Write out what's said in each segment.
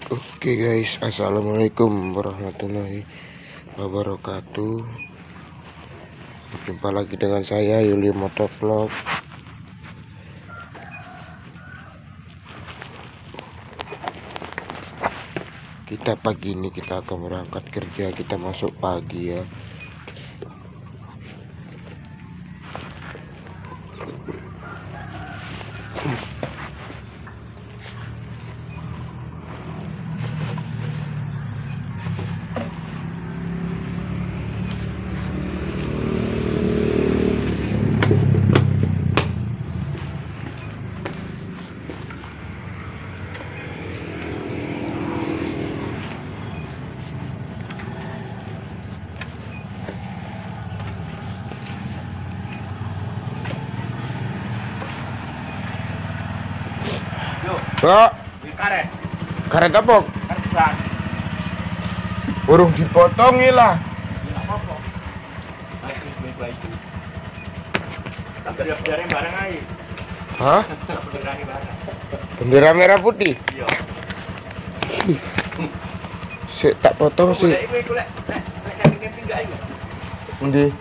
Oke guys, assalamualaikum warahmatullahi wabarakatuh. Jumpa lagi dengan saya Yuli Motovlog. Kita pagi ini kita akan berangkat kerja. Kita masuk pagi ya. Pak, karet apa? Burung dipotong lah. Hah? Bendera merah putih? Iya. Sik tak potong sih. Endi?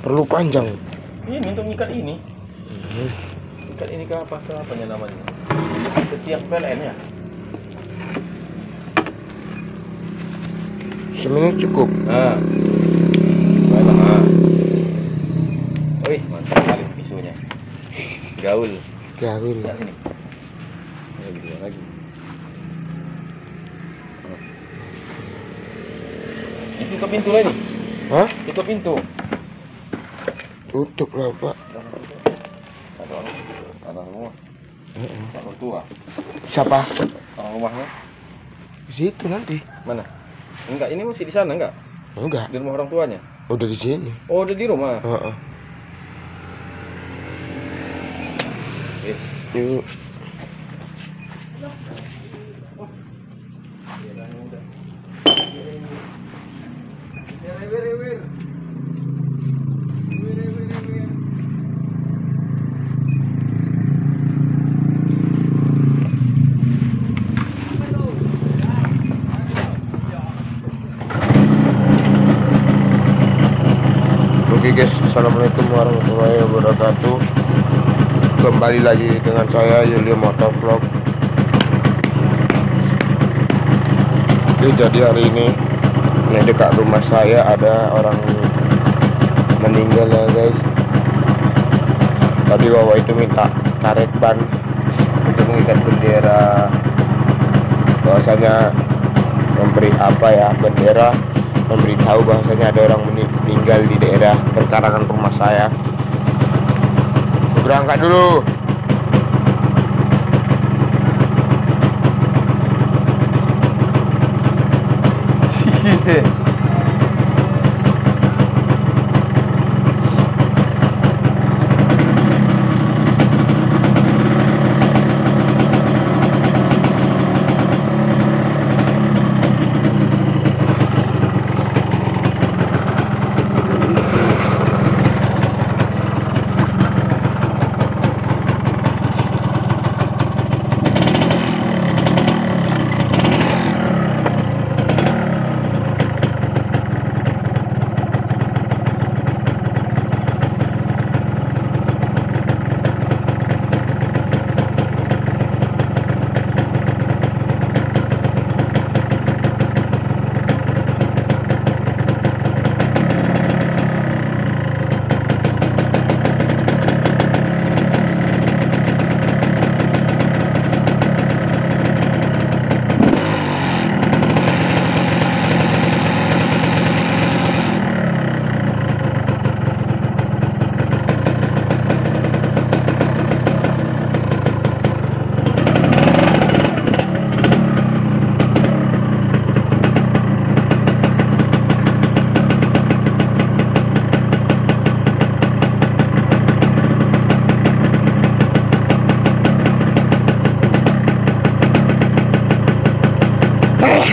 Perlu panjang. Ini untuk ngikat ini. Ikat ini ke apa? Ke apanya namanya? Setiap PLN ya? Semenit cukup. Nah. Baiklah. Nah. Wih, mantap kali pisunya. Gaul. Gaul. Lihat ini. Lagi. Itu tutup pintu lagi. Hah? Tutup pintu. Tutup lah Pak. Ada rumah. Orang tua. Siapa? Orang rumahnya. Di situ nanti. Mana? Enggak, ini masih di sana enggak? Enggak. Di rumah orang tuanya. Udah di sini. Oh, udah di rumah. Heeh. Yes. Yuk. Oke guys, assalamualaikum warahmatullahi wabarakatuh. Kembali lagi dengan saya Yuli Motovlog. Oke, jadi hari ini dekat rumah saya ada orang meninggal ya guys. Tadi bawa itu minta karet ban untuk mengikat bendera, bahwasanya memberi apa ya, bendera memberitahu bahwasanya ada orang meninggal di daerah perkarangan rumah saya. Berangkat dulu.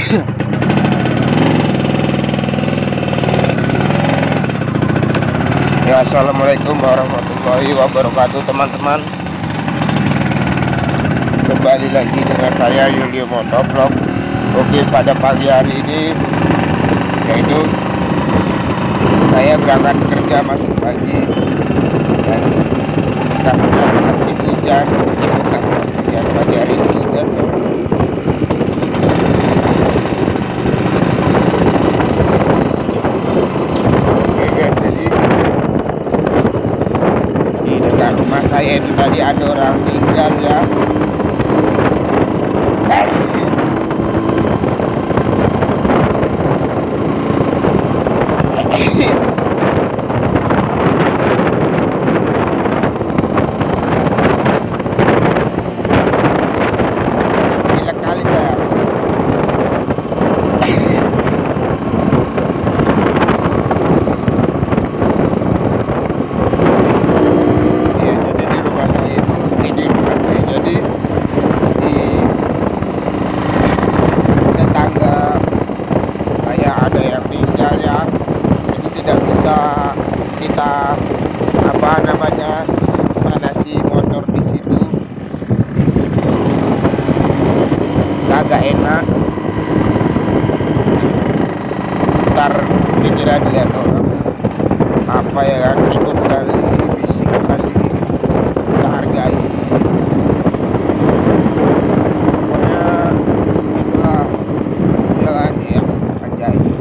Ya, assalamualaikum warahmatullahi wabarakatuh teman-teman. Kembali lagi dengan saya Yulio Motovlog. Oke, pada pagi hari ini yaitu saya berangkat kerja masuk pagi dan karena masih hujan, bukan hujan pagi hari ini hujan ya. Oke guys, jadi di dekat rumah saya itu tadi ada orang meninggal ya. Gila kali ya. Ya, jadi di rumah saya itu ini rumah saya jadi di tetangga saya ada yang meninggal ya, jadi tidak bisa kita apa namanya manasi motor di situ, agak enak. Ntar dikira dilihat orang apa ya kan, ribut kali, bisik kali, kita hargai. Pokoknya itulah jalan yang ajaib.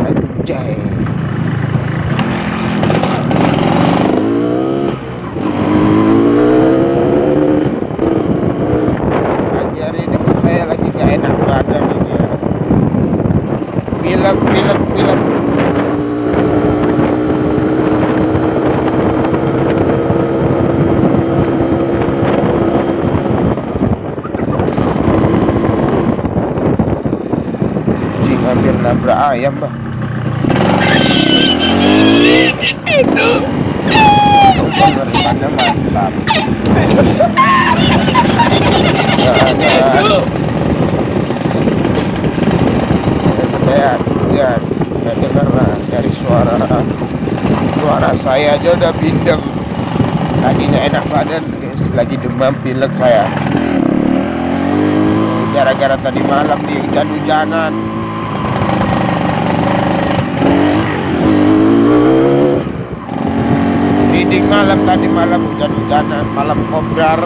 Anjay. Pagi hari ini pun saya lagi gak enak badan ini ya. Pilek. Cing, hampir nabrak ayam bah. Pengirimannya mantap. Ya, dengar lah dari suara saya aja udah bindeng. Lagi nggak enak badan guys, lagi demam pilek saya. Gara-gara tadi malam di hujan-hujanan. Reading malam tadi malam hujan-hujanan, malam kopdar.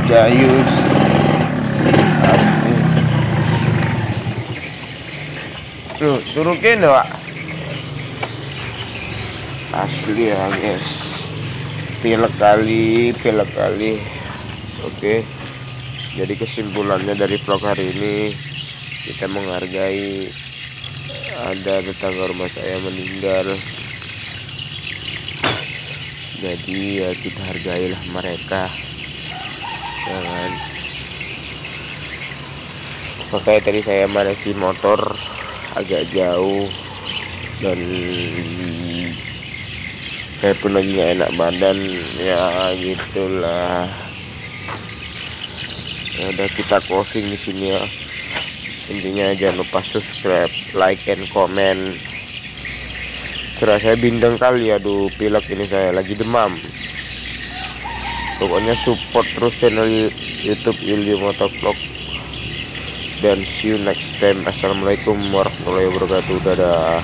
Jayus tuh turukin Pak, asli ya guys, pilek kali. Oke, jadi kesimpulannya dari vlog hari ini, kita menghargai ada tetangga rumah saya meninggal, jadi ya kita hargailah mereka. Jangan. Makanya tadi saya manasi motor agak jauh dan saya pun lagi nggak enak badan ya, gitulah. Ya udah, kita closing di sini ya. Intinya jangan lupa subscribe, like, and comment. Serah saya bindeng kali, aduh pilek ini, saya lagi demam. Pokoknya support terus channel YouTube Yulio Motovlog, dan see you next time. Assalamualaikum warahmatullahi wabarakatuh. Dadah.